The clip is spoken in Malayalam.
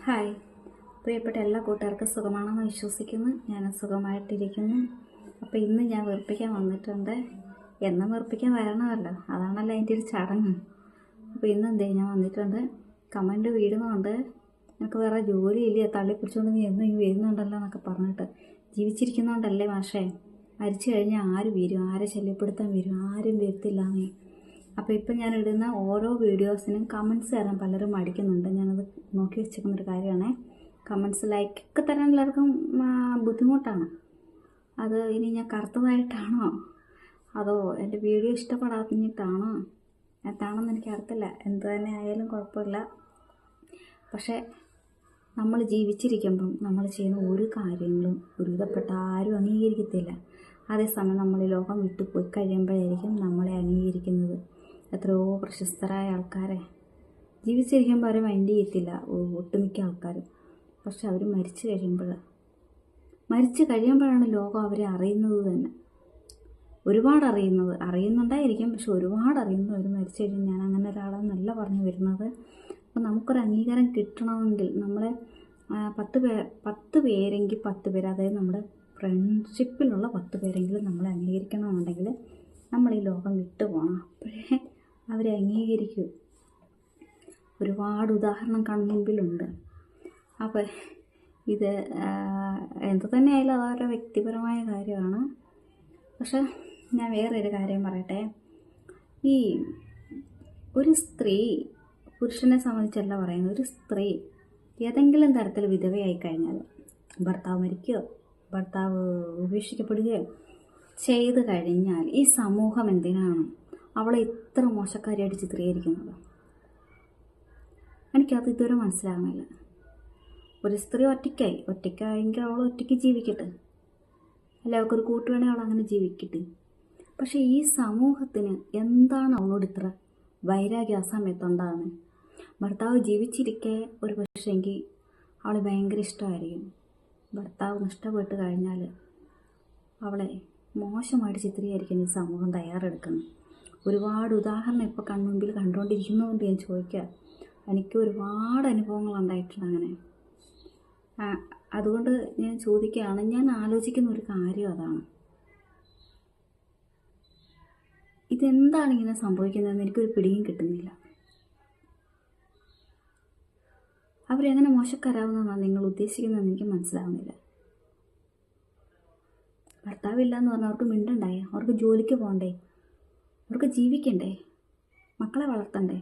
ഹായ്, പ്രിയപ്പെട്ട എല്ലാ കൂട്ടുകാർക്കും സുഖമാണെന്ന് വിശ്വസിക്കുന്നു. ഞാൻ സുഖമായിട്ടിരിക്കുന്നു. അപ്പോൾ ഇന്ന് ഞാൻ വെറുപ്പിക്കാൻ വന്നിട്ടുണ്ട്. എന്നും വെറുപ്പിക്കാൻ വരണമല്ലോ, അതാണല്ലോ അതിൻ്റെ ഒരു ചടങ്ങ്. അപ്പോൾ ഇന്ന് ഞാൻ വന്നിട്ടുണ്ട്. കമൻറ്റ് വീടുന്നുണ്ട്, എനിക്ക് വേറെ ജോലിയില്ല, തള്ളിപ്പിടിച്ചുകൊണ്ട് നീ എന്നും വരുന്നുണ്ടല്ലോ എന്നൊക്കെ പറഞ്ഞിട്ട്. ജീവിച്ചിരിക്കുന്നതുകൊണ്ടല്ലേ മാഷേ, മരിച്ചു കഴിഞ്ഞാൽ ആര് വരും, ആരെ ശല്യപ്പെടുത്താൻ വരും, ആരും വരത്തില്ലാന്നേ. അപ്പോൾ ഇപ്പം ഞാൻ ഇടുന്ന ഓരോ വീഡിയോസിനും കമൻറ്റ്സ് തരാൻ പലരും മടിക്കുന്നുണ്ട്. ഞാനത് നോക്കി വെച്ചിരിക്കുന്നൊരു കാര്യമാണ്. കമൻറ്റ്സ് ലൈക്കൊക്കെ തരാൻ എല്ലാവർക്കും ബുദ്ധിമുട്ടാണ്. അത് ഇനി ഞാൻ കറുത്തതായിട്ടാണോ അതോ എൻ്റെ വീഡിയോ ഇഷ്ടപ്പെടാത്തിട്ടാണോ എന്താണെന്ന് എനിക്ക് അറിയത്തില്ല. എന്ത് തന്നെ ആയാലും കുഴപ്പമില്ല. പക്ഷേ നമ്മൾ ജീവിച്ചിരിക്കുമ്പം നമ്മൾ ചെയ്യുന്ന ഒരു കാര്യങ്ങളും ഒരുവിധപ്പെട്ട ആരും അംഗീകരിക്കത്തില്ല. അതേസമയം നമ്മൾ ഈ ലോകം വിട്ടു പോയി കഴിയുമ്പോഴായിരിക്കും നമ്മളെ അംഗീകരിക്കുന്നത്. എത്രയോ പ്രശസ്തരായ ആൾക്കാരെ ജീവിച്ചിരിക്കുമ്പോൾ അവരെ മൈൻഡ് ചെയ്യത്തില്ല ഒട്ടുമിക്ക ആൾക്കാരും. പക്ഷെ അവർ മരിച്ചു കഴിയുമ്പോഴാണ് ലോകം അവരെ അറിയുന്നത് തന്നെ. ഒരുപാട് അറിയുന്നുണ്ടായിരിക്കും, പക്ഷെ ഒരുപാട് അറിയുന്നത് അവർ മരിച്ചു കഴിഞ്ഞാൽ. ഞാൻ അങ്ങനെ ഒരാളെന്നല്ല പറഞ്ഞു വരുന്നത്. അപ്പോൾ നമുക്കൊരു അംഗീകാരം കിട്ടണമെങ്കിൽ നമ്മളെ 10 പേരെങ്കിൽ 10 പേര്, അതായത് നമ്മുടെ ഫ്രണ്ട്ഷിപ്പിലുള്ള 10 പേരെങ്കിലും നമ്മളെ അംഗീകരിക്കണമെന്നുണ്ടെങ്കിൽ നമ്മൾ ഈ ലോകം വിട്ടു പോകണം. അപ്പോഴേ അവരെ അംഗീകരിക്കൂ. ഒരുപാട് ഉദാഹരണം കൺമുമ്പിലുണ്ട്. അപ്പോൾ ഇത് എന്തു തന്നെയായാലും അതവരുടെ വ്യക്തിപരമായ കാര്യമാണ്. പക്ഷെ ഞാൻ വേറൊരു കാര്യം പറയട്ടെ. ഈ ഒരു സ്ത്രീ പുരുഷനെ സംബന്ധിച്ചല്ല പറയുന്നത്. ഒരു സ്ത്രീ ഏതെങ്കിലും തരത്തിൽ വിധവയായി കഴിഞ്ഞാൽ, ഭർത്താവ് മരിക്കുകയോ ഭർത്താവ് ഉപേക്ഷിക്കപ്പെടുകയോ ചെയ്തു കഴിഞ്ഞാൽ ഈ സമൂഹം എന്തിനാണ് അവളെ ഇത്ര മോശക്കാരിയായിട്ട് ചിത്രീകരിക്കുന്നത്? എനിക്കത് ഇതുവരെ മനസ്സിലാകുന്നില്ല. ഒരു സ്ത്രീ ഒറ്റയ്ക്കായെങ്കിൽ അവൾ ഒറ്റയ്ക്ക് ജീവിക്കട്ടെ, അല്ല അവൾക്കൊരു കൂട്ടുവേണേൽ അവൾ അങ്ങനെ ജീവിക്കട്ടെ. പക്ഷേ ഈ സമൂഹത്തിന് എന്താണ് അവളോട് ഇത്ര വൈരാഗ്യം ആ സമയത്തുണ്ടാകുന്നത്? ഭർത്താവ് ജീവിച്ചിരിക്കെ ഒരു പക്ഷേങ്കിൽ അവളെ ഭയങ്കര ഇഷ്ടമായിരിക്കും. ഭർത്താവ് നഷ്ടപ്പെട്ട് കഴിഞ്ഞാൽ അവളെ മോശമായിട്ട് ചിത്രീകരിക്കാൻ ഈ സമൂഹം തയ്യാറെടുക്കുന്നു. ഒരുപാട് ഉദാഹരണം ഇപ്പോൾ കൺമുമ്പിൽ കണ്ടുകൊണ്ടിരിക്കുന്നതുകൊണ്ട് ഞാൻ ചോദിക്കുക. എനിക്ക് ഒരുപാട് അനുഭവങ്ങൾ ഉണ്ടായിട്ടുണ്ട് അങ്ങനെ. അതുകൊണ്ട് ഞാൻ ചോദിക്കുകയാണ്, ഞാൻ ആലോചിക്കുന്ന ഒരു കാര്യം അതാണ്. ഇതെന്താണ് ഇങ്ങനെ സംഭവിക്കുന്നതെന്ന് എനിക്കൊരു പിടിയും കിട്ടുന്നില്ല. അവരെങ്ങനെ മോശക്കാരാവുന്നതാണ് നിങ്ങൾ ഉദ്ദേശിക്കുന്നതെന്ന് എനിക്ക് മനസ്സിലാവുന്നില്ല. ഭർത്താവില്ല എന്ന് പറഞ്ഞാൽ അവർക്ക് മിണ്ടുണ്ടായേ, അവർക്ക് ജോലിക്ക് പോകണ്ടേ, അവർക്ക് ജീവിക്കണ്ടേ, മക്കളെ വളർത്തണ്ടേ?